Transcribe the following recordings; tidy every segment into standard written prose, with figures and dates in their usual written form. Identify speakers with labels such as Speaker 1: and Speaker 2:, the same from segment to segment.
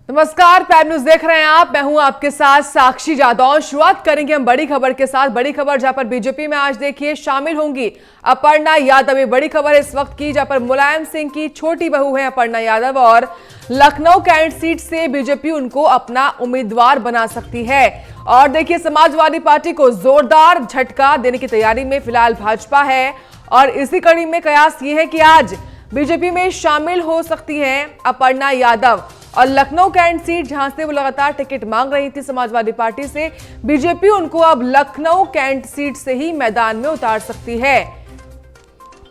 Speaker 1: नमस्कार, prime news देख रहे हैं आप। मैं हूं आपके साथ साक्षी जादव। शुरुआत करेंगे हम बड़ी खबर के साथ। बड़ी खबर जहां पर बीजेपी में आज देखिए शामिल होंगी अपर्णा यादव। ये बड़ी खबर इस वक्त की, जहां पर मुलायम सिंह की छोटी बहू है अपर्णा यादव और लखनऊ कैंट सीट से बीजेपी उनको अपना उम्मीदवार बना सकती है। और देखिए समाजवादी पार्टी को जोरदार झटका देने की तैयारी में फिलहाल भाजपा है और इसी कड़ी में कयास ये है कि आज बीजेपी में शामिल हो सकती हैं अपर्णा यादव। और लखनऊ कैंट सीट जहां से वो लगातार टिकट मांग रही थी समाजवादी पार्टी से, बीजेपी उनको अब लखनऊ कैंट सीट से ही मैदान में उतार सकती है।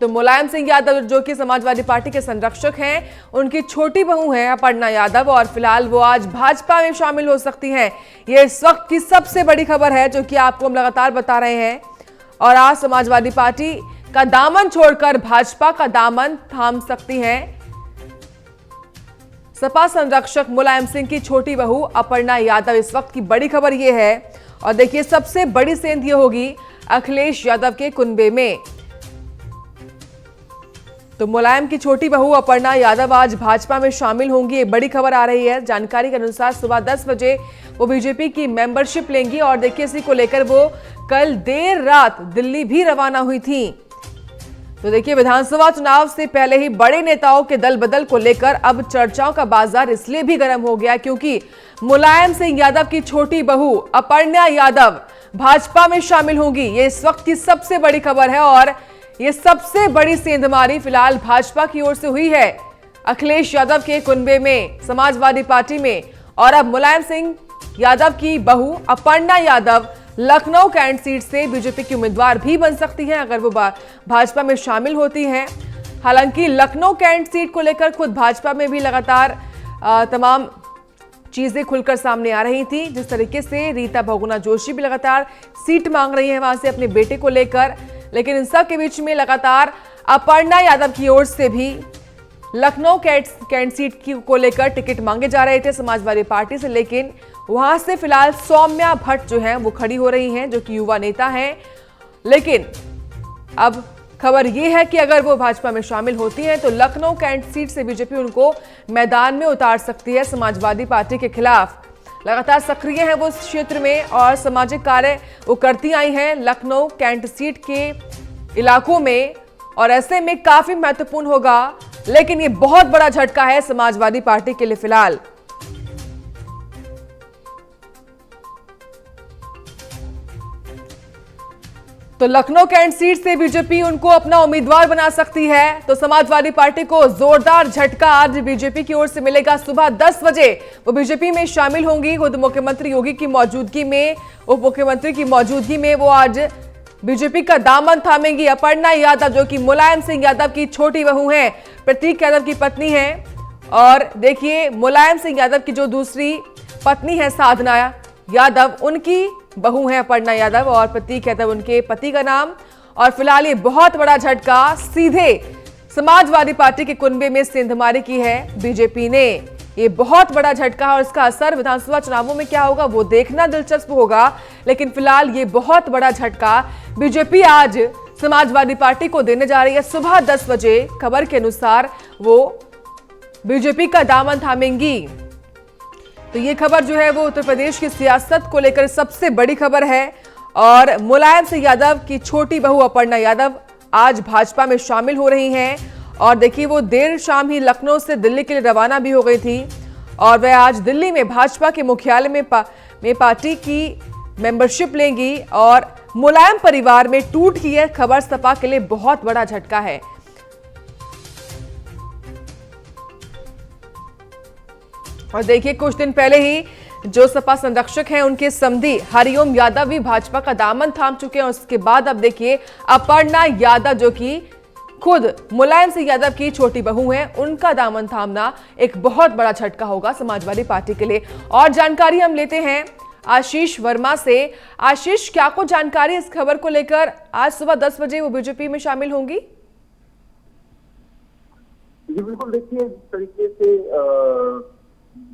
Speaker 1: तो मुलायम सिंह यादव जो कि समाजवादी पार्टी के संरक्षक हैं, उनकी छोटी बहू हैं अपर्णा यादव और फिलहाल वो आज भाजपा में शामिल हो सकती हैं। ये इस वक्त की सबसे बड़ी खबर है जो कि आपको हम लगातार बता रहे हैं। और आज समाजवादी पार्टी का दामन छोड़कर भाजपा का दामन थाम सकती हैं सपा संरक्षक मुलायम सिंह की छोटी बहू अपर्णा यादव। इस वक्त की बड़ी खबर यह है। और देखिए सबसे बड़ी सेंध यह होगी अखिलेश यादव के कुनबे में। तो मुलायम की छोटी बहू अपर्णा यादव आज भाजपा में शामिल होंगी, ये बड़ी खबर आ रही है। जानकारी के अनुसार सुबह 10 बजे वो बीजेपी की मेंबरशिप लेंगी और देखिए इसी को लेकर वो कल देर रात दिल्ली भी रवाना हुई थी। तो देखिए विधानसभा चुनाव से पहले ही बड़े नेताओं के दल बदल को लेकर अब चर्चाओं का बाजार इसलिए भी गर्म हो गया क्योंकि मुलायम सिंह यादव की छोटी बहू अपर्णा यादव भाजपा में शामिल होंगी। ये इस वक्त की सबसे बड़ी खबर है और ये सबसे बड़ी सेंधमारी फिलहाल भाजपा की ओर से हुई है अखिलेश यादव के कुनबे में, समाजवादी पार्टी में। और अब मुलायम सिंह यादव की बहू अपर्णा यादव लखनऊ कैंट सीट से बीजेपी की उम्मीदवार भी बन सकती हैं अगर वो भाजपा में शामिल होती हैं। हालांकि लखनऊ कैंट सीट को लेकर खुद भाजपा में भी लगातार तमाम चीजें खुलकर सामने आ रही थी। जिस तरीके से रीता बहुगुणा जोशी भी लगातार सीट मांग रही है वहां से अपने बेटे को लेकर, लेकिन इन सब के बीच में लगातार अपर्णा यादव की ओर से भी लखनऊ कैंट सीट को लेकर टिकट मांगे जा रहे थे समाजवादी पार्टी से, लेकिन वहां से फिलहाल सौम्या भट्ट जो है वो खड़ी हो रही हैं जो कि युवा नेता हैं। लेकिन अब खबर यह है कि अगर वो भाजपा में शामिल होती हैं तो लखनऊ कैंट सीट से बीजेपी उनको मैदान में उतार सकती है समाजवादी पार्टी के खिलाफ। लगातार सक्रिय है वो इस क्षेत्र में और सामाजिक कार्य वो करती आई हैं लखनऊ कैंट सीट के इलाकों में और ऐसे में काफी महत्वपूर्ण होगा। लेकिन ये बहुत बड़ा झटका है समाजवादी पार्टी के लिए फिलहाल। तो लखनऊ कैंट सीट से बीजेपी उनको अपना उम्मीदवार बना सकती है। तो समाजवादी पार्टी को जोरदार झटका आज बीजेपी की ओर से मिलेगा। सुबह 10 बजे वो बीजेपी में शामिल होंगी। खुद मुख्यमंत्री योगी की मौजूदगी में, उप मुख्यमंत्री की मौजूदगी में वो आज बीजेपी का दामन थामेंगी। अपर्णा यादव जो कि मुलायम सिंह यादव की छोटी बहू हैं, प्रतीक यादव की पत्नी हैं। और देखिए मुलायम सिंह यादव की जो दूसरी पत्नी है साधना यादव, उनकी बहू है अपर्णा यादव और प्रतीक यादव उनके पति का नाम। और फिलहाल ये बहुत बड़ा झटका सीधे समाजवादी पार्टी के कुनबे में सेंधमारी की है बीजेपी ने। ये बहुत बड़ा झटका है और इसका असर विधानसभा चुनावों में क्या होगा वो देखना दिलचस्प होगा। लेकिन फिलहाल ये बहुत बड़ा झटका बीजेपी आज समाजवादी पार्टी को देने जा रही है। सुबह 10 बजे खबर के अनुसार वो बीजेपी का दामन थामेंगी। तो ये खबर जो है वो उत्तर प्रदेश की सियासत को लेकर सबसे बड़ी खबर है। और मुलायम सिंह यादव की छोटी बहू अपर्णा यादव आज भाजपा में शामिल हो रही हैं। और देखिए वो देर शाम ही लखनऊ से दिल्ली के लिए रवाना भी हो गई थी और वह आज दिल्ली में भाजपा के मुख्यालय में पार्टी की मेंबरशिप लेंगी। और मुलायम परिवार में टूट की यह खबर सपा के लिए बहुत बड़ा झटका है। और देखिए कुछ दिन पहले ही जो सपा संरक्षक हैं उनके समधी हरिओम यादव भी भाजपा का दामन थाम चुके हैं। उसके बाद अब देखिए अपर्णा यादव जो कि खुद मुलायम सिंह यादव की छोटी बहू हैं, उनका दामन थामना एक बहुत बड़ा झटका होगा समाजवादी पार्टी के लिए। और जानकारी हम लेते हैं आशीष वर्मा से। आशीष, क्या कुछ जानकारी इस खबर को लेकर? आज सुबह 10 बजे वो बीजेपी में शामिल होंगी।
Speaker 2: जी बिल्कुल, देखिए जिस तरीके से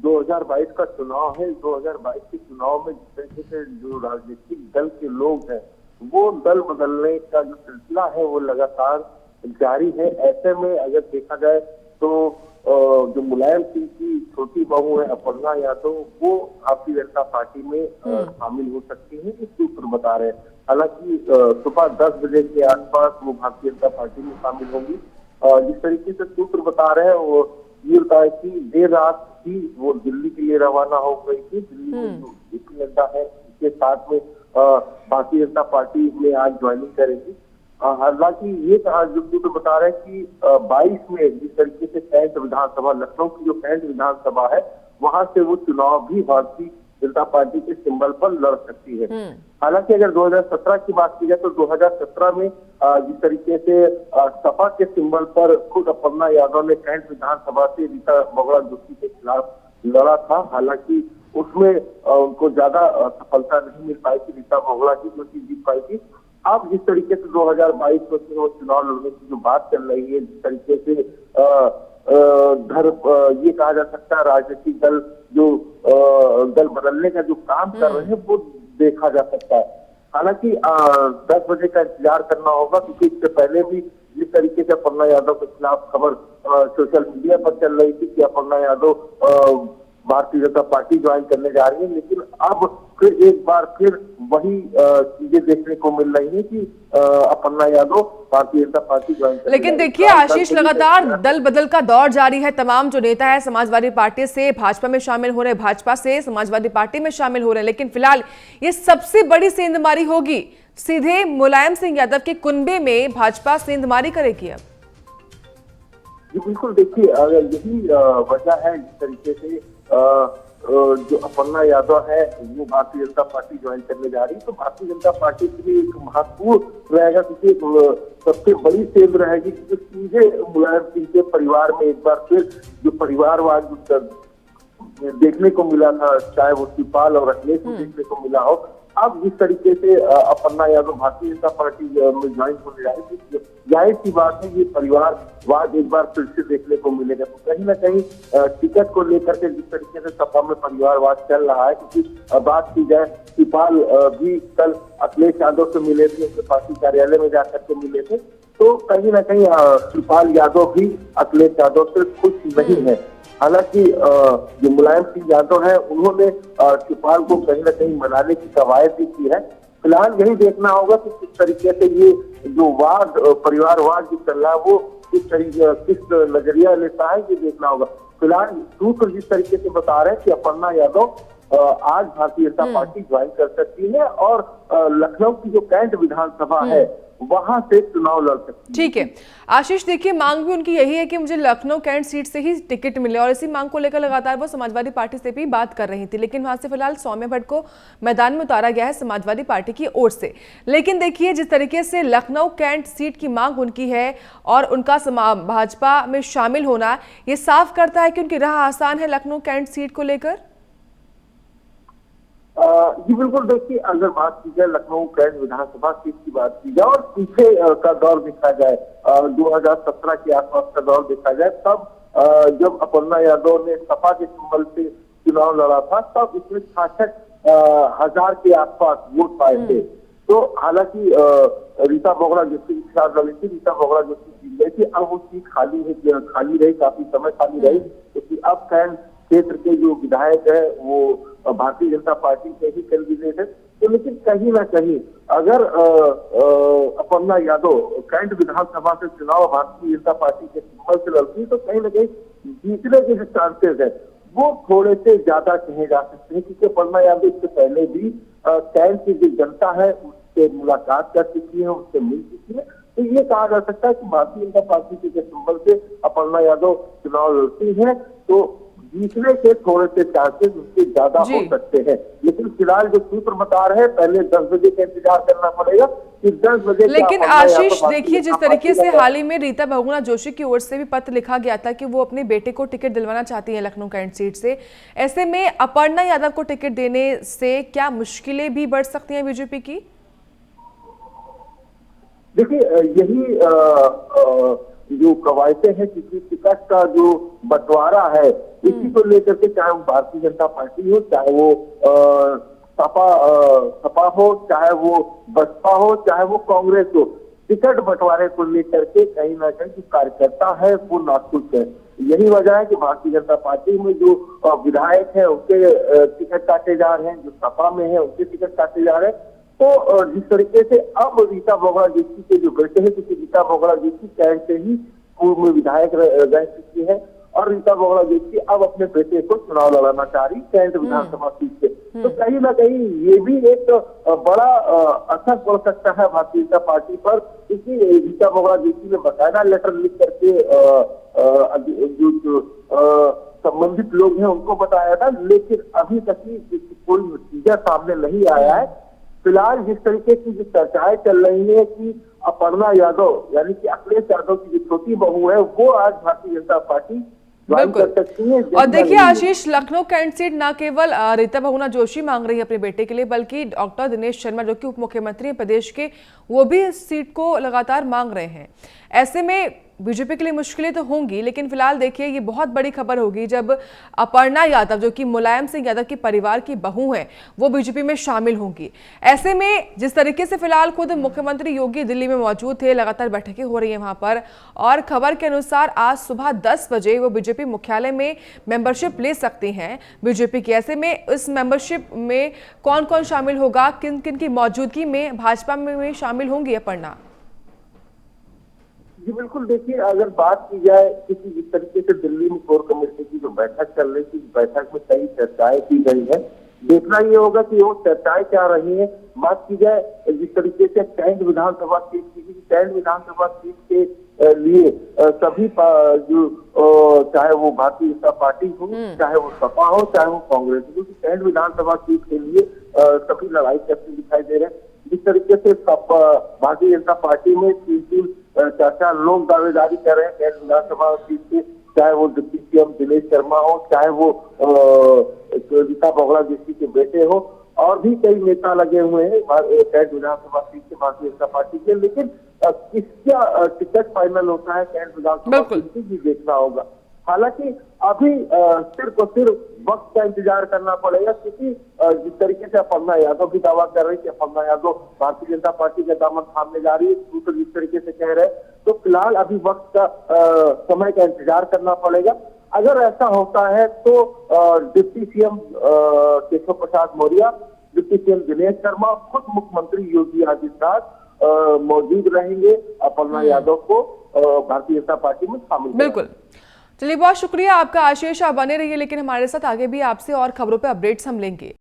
Speaker 2: 2022 का चुनाव है, 2022 के चुनाव में जिस तरीके से जो राजनीतिक दल के लोग हैं वो दल बदलने का जो सिलसिला है वो लगातार जारी है। ऐसे में अगर देखा जाए तो जो मुलायम सिंह की छोटी बहू है अपर्णा यादव, वो भारतीय जनता पार्टी में शामिल हो सकती है, ये सूत्र बता रहे हैं। हालांकि सुबह 10 बजे के आसपास वो भारतीय जनता पार्टी में शामिल होंगी। जिस तरीके से सूत्र बता रहे हैं वो ये बताया कि देर रात ही वो दिल्ली के लिए रवाना हो गई थी। दिल्ली में जो जेपी नड्डा है उसके साथ में भारतीय जनता पार्टी में आज ज्वाइनिंग करेंगी। हालांकि ये जो सूत्र बता रहे हैं कि 22 में जिस तरीके से कैंट विधानसभा, लखनऊ की जो कैंट विधानसभा है, वहां से वो चुनाव भी भारतीय जनता पार्टी के सिंबल पर लड़ सकती है। हालांकि अगर 2017 की बात की जाए तो 2017 में जिस तरीके से सपा के सिंबल पर खुद अपर्णा यादव ने कैंट विधानसभा से रीता बहुगुणा जोशी के खिलाफ लड़ा था। हालांकि उसमें उनको ज्यादा सफलता नहीं मिल पाई थी, रीता बहुगुणा की जोशी जीत पाई थी। अब जिस तरीके से 2022 में वो चुनाव लड़ने की जो बात चल रही है, जिस तरीके से ये कहा जा सकता है राजनीतिक दल जो दल बदलने का जो काम कर रहे हैं वो देखा जा सकता है। हालांकि 10 बजे का इंतजार करना होगा, क्योंकि इससे पहले भी जिस तरीके से अपर्णा यादव के खिलाफ खबर सोशल मीडिया पर चल रही थी कि अपर्णा यादव भारतीय जनता पार्टी ज्वाइन करने जा रही है, लेकिन अब फिर एक बार फिर वही चीजें देखने को मिल रही है कि अपर्णा यादव भारतीय जनता पार्टी ज्वाइन करने।
Speaker 1: लेकिन देखिए आशीष, लगातार दल बदल का दौर जारी है। तमाम जो नेता है समाजवादी पार्टी से भाजपा में शामिल हो रहे, भाजपा से समाजवादी पार्टी में शामिल हो रहे हैं, लेकिन फिलहाल ये सबसे बड़ी सेंधमारी होगी सीधे मुलायम सिंह यादव के कुनबे में भाजपा सेंधमारी करेगी। अब
Speaker 2: जी बिल्कुल, देखिए अगर यही वजह है जिस तरीके से जो अपर्णा यादव है वो भारतीय जनता पार्टी ज्वाइन करने जा रही है, तो भारतीय जनता पार्टी के लिए एक महत्वपूर्ण रहेगा, क्योंकि सबसे बड़ी सेंध रहेगी कि सीधे मुलायम सिंह के परिवार में एक बार फिर जो परिवारवाद देखने को मिला था, चाहे वो शिवपाल और अखिलेश को देखने को मिला हो, अब जिस तरीके से अपर्णा यादव भारतीय जनता पार्टी में ज्वाइन होने जा रही थी, जाहिर सी बात है ये परिवारवाद एक बार फिर से देखने को मिलेगा। तो कहीं ना कहीं टिकट को लेकर के जिस तरीके से सपा में परिवारवाद चल रहा है, क्योंकि बात की जाए शिवपाल भी कल अखिलेश यादव से मिले थे, उनके पार्टी कार्यालय में जाकर के मिले थे, तो कहीं ना कहीं शिवपाल यादव भी अखिलेश यादव से खुश नहीं है। हालांकि जो मुलायम सिंह यादव है उन्होंने शिवपाल को कहीं ना कहीं मनाने की कवायद भी की है। फिलहाल यही देखना होगा कि किस तरीके से ये जो वाद, परिवारवाद जो चल रहा है वो किस नजरिया लेता है, ये देखना होगा। फिलहाल सूत्र जिस तरीके से बता रहे हैं कि अपर्णा यादव आज भारतीय जनता पार्टी ज्वाइन कर सकती है और लखनऊ की जो कैंट विधानसभा है वहां से चुनाव लड़ सकती है।
Speaker 1: ठीक है आशीष, देखिए मांग भी उनकी यही है कि मुझे लखनऊ कैंट सीट से ही टिकट मिले, और इसी मांग को लेकर लगातार वो समाजवादी पार्टी से भी बात कर रही थी, लेकिन वहां से फिलहाल सौम्या भट्ट को मैदान में उतारा गया है समाजवादी पार्टी की ओर से। लेकिन देखिए जिस तरीके से लखनऊ कैंट सीट की मांग उनकी है और उनका भाजपा में शामिल होना, ये साफ करता है कि उनकी राह आसान है लखनऊ कैंट सीट को लेकर।
Speaker 2: जी बिल्कुल, देखिए अगर बात की जाए लखनऊ कैंट विधानसभा सीट की बात की जाए और पीछे का दौर देखा जाए, 2017 के आसपास का दौर देखा जाए, तब जब अपर्णा यादव ने सपा के सिंबल से चुनाव लड़ा था, तब इसमें 66,000 के आसपास वोट पाए थे। तो हालांकि रीता बहुगुणा जोशी के खिलाफ लड़ी थी, रीता बहुगुणा जोशी जीत गई थी। अब वो सीट खाली रही, काफी समय खाली रही, क्योंकि अब कैंट क्षेत्र के जो विधायक है वो भारतीय जनता पार्टी के ही कैंडिडेट है। तो लेकिन कहीं ना कहीं अगर अपर्णा यादव कैंट विधानसभा से चुनाव भारतीय जनता पार्टी के सिंबल से लड़ती है, तो कहीं ना कहीं जीतने के जो चांसेस है वो थोड़े से ज्यादा कहे जा सकते हैं, क्योंकि अपर्णा यादव इससे पहले भी कैंट की जो जनता है उससे मुलाकात कर चुकी है, उससे मिल चुकी है। तो ये कहा जा सकता है कि भारतीय जनता पार्टी के सिंबल से अपर्णा यादव चुनाव लड़ती है, तो जीतने के थोड़े से चांसेस उसके ज्यादा हो सकते हैं। लेकिन फिलहाल जो सूत्र बता रहे हैं, पहले 10 बजे का इंतजार करना पड़ेगा कि 10 बजे।
Speaker 1: लेकिन आशीष देखिए जिस तरीके से हाल ही में रीता बहुगुणा जोशी की ओर से भी पत्र लिखा गया था कि वो अपने बेटे को टिकट दिलवाना चाहती है लखनऊ कैंट सीट से, ऐसे में अपर्णा यादव को टिकट देने से क्या मुश्किलें भी बढ़ सकती हैं बीजेपी की?
Speaker 2: देखिए यही जो कवायदें हैं, किसी टिकट का जो बंटवारा है, इसी को लेकर के चाहे वो भारतीय जनता पार्टी हो, चाहे वो सपा हो, चाहे वो बसपा हो, चाहे वो कांग्रेस हो, टिकट बंटवारे को लेकर के कहीं ना कहीं जो कार्यकर्ता है वो नाखुश है। यही वजह है कि भारतीय जनता पार्टी में जो विधायक हैं उनके टिकट काटे जा रहे हैं, जो सपा में है उनके टिकट काटे जा रहे हैं। तो जिस तरीके से अब रीता बोगरा जोशी के जो बेटे हैं, क्योंकि रीता बोगरा जोशी कैंट से ही पूर्व में विधायक रह चुकी है और रीता बोगरा जोशी अब अपने बेटे को चुनाव लड़ाना चाह रही कैंट विधानसभा सीट से। तो कहीं ना कहीं ये भी एक बड़ा असर पड़ सकता है भारतीय जनता पार्टी पर, क्योंकि रीता बोगरा जोशी ने बकायदा लेटर लिख करके जो संबंधित लोग हैं उनको बताया था, लेकिन अभी तक ही कोई नतीजा सामने नहीं आया है। फिलहाल जिस तरीके की जो चर्चाएं चल रही है कि अपर्णा यादव यानी कि अखिलेश यादव की जो छोटी बहू है वो आज भारतीय जनता पार्टी ज्वाइन कर सकती है।
Speaker 1: और देखिए आशीष, लखनऊ कैंट सीट न केवल रीता बहुगुणा जोशी मांग रही है अपने बेटे के लिए, बल्कि डॉक्टर दिनेश शर्मा जो कि उप मुख्यमंत्री हैं प्रदेश के, वो भी इस सीट को लगातार मांग रहे हैं। ऐसे में बीजेपी के लिए मुश्किलें तो होंगी, लेकिन फिलहाल देखिए ये बहुत बड़ी खबर होगी जब अपर्णा यादव जो कि मुलायम सिंह यादव के परिवार की बहू हैं वो बीजेपी में शामिल होंगी। ऐसे में जिस तरीके से फिलहाल खुद मुख्यमंत्री योगी दिल्ली में मौजूद थे, लगातार बैठकें हो रही हैं वहां पर, और खबर के अनुसार आज सुबह 10 बजे वो बीजेपी मुख्यालय में मेंबरशिप ले सकती हैं बीजेपी की। ऐसे में इस मेंबरशिप में कौन कौन शामिल होगा, किन किन की मौजूदगी में भाजपा में शामिल होंगी अपर्णा?
Speaker 2: जी बिल्कुल, देखिए अगर बात की जाए क्योंकि जिस तरीके से दिल्ली में कोर कमेटी की जो बैठक चल रही थी, बैठक में कई चर्चाएं की गई है। देखना ये होगा कि वो चर्चाएं क्या रही है। बात की जाए जिस तरीके से कैंट विधानसभा सीट की, कैंट विधानसभा सीट के लिए सभी जो चाहे वो भारतीय जनता पार्टी हो, चाहे वो सपा हो, चाहे वो कांग्रेस हो, क्योंकि कैंट विधानसभा सीट के लिए सभी लड़ाई करते दिखाई दे रहे हैं। जिस तरीके से भारतीय जनता पार्टी में तीन चार लोग दावेदारी कर रहे हैं कैंट विधानसभा सीट से, चाहे वो डिप्टी सीएम दिनेश शर्मा हो, चाहे वो रीता बोगरा जोशी के बेटे हो, और भी कई नेता लगे हुए हैं कैंट विधानसभा सीट से भारतीय जनता पार्टी के। लेकिन किसका टिकट फाइनल होता है कैंट विधानसभा सीट से भी देखना होगा। हालांकि अभी सिर्फ और सिर्फ वक्त का इंतजार करना पड़ेगा, क्योंकि जिस तरीके से अपर्णा यादव भी दावा कर रही है कि अपर्णा यादव भारतीय जनता पार्टी का दामन थामने जा रही है, दूसरे जिस तरीके से कह रहे हैं, तो फिलहाल अभी वक्त का समय का इंतजार करना पड़ेगा। अगर ऐसा होता है तो deputy CM Keshav Prasad Maurya, deputy CM Dinesh Sharma, खुद मुख्यमंत्री योगी आदित्यनाथ मौजूद रहेंगे अपर्णा यादव को भारतीय जनता पार्टी में शामिल।
Speaker 1: बिल्कुल, चलिए बहुत शुक्रिया आपका आशीष, आप बने रहिए, लेकिन हमारे साथ आगे भी आपसे और खबरों पे अपडेट्स हम लेंगे।